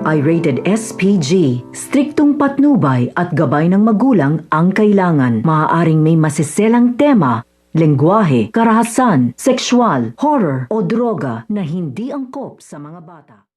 ay rated SPG. Striktong patnubay at gabay ng magulang ang kailangan. Maaaring may masiselang tema, lengguwahe, karahasan, sexual, horror o droga na hindi angkop sa mga bata.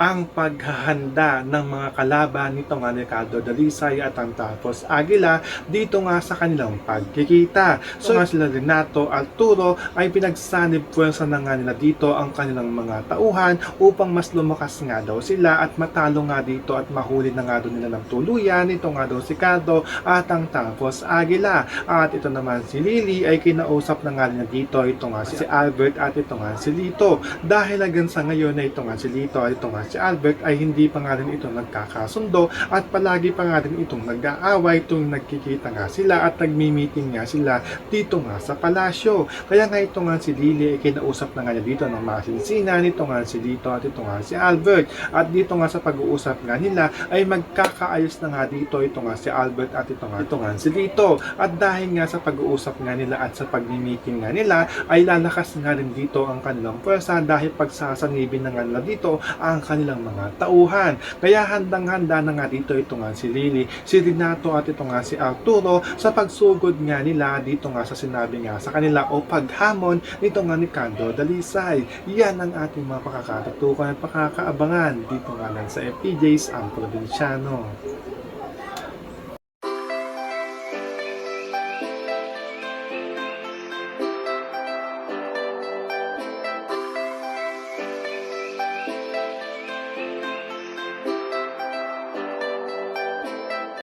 Ang paghahanda ng mga kalaban nito nga ni Ricardo Dalisay at ang Tapos Aguila dito nga sa kanilang pagkikita. So nga sila Renato Arturo ay pinagsanib puwersa na nga nila dito ang kanilang mga tauhan upang mas lumakas nga daw sila at matalo nga dito at mahuli na nga daw nila ng tuluyan. Ito nga daw si Ricardo at ang Tapos Aguila. At ito naman si Lily ay kinausap na nga nila dito. Ito nga si Albert at ito nga si Lito. Dahil hanggang sa ngayon na ito nga si Lito at ito nga si Albert ay hindi pa nga rin ito nagkakasundo at palagi pa nga rin itong nag-aaway tuwing nagkikita nga sila at nagmi-meeting nga sila dito nga sa palasyo. Kaya nga ito nga si Lily ay kinausap na nga niya dito ng mga sinsinan, ito nga si Lito at ito nga si Albert. At dito nga sa pag-uusap nga nila ay magkakaayos na nga dito ito nga si Albert at ito nga si Lito. At dahil nga sa pag-uusap nga nila at sa pagmi-meeting nga nila ay lalakas nga rin dito ang kanilang pwersa dahil pagsasanibin na nga nila dito ang kanilang mga tauhan. Kaya handang-handa na nga dito ito nga si Lily, si Renato at ito nga si Arturo sa pagsugod nga nila dito nga sa sinabi nga sa kanila o paghamon nito nga ni Ricardo Dalisay. Yan ang ating mga pakakatutukan at pakakaabangan dito nga lang sa FPJs ang Probinsyano.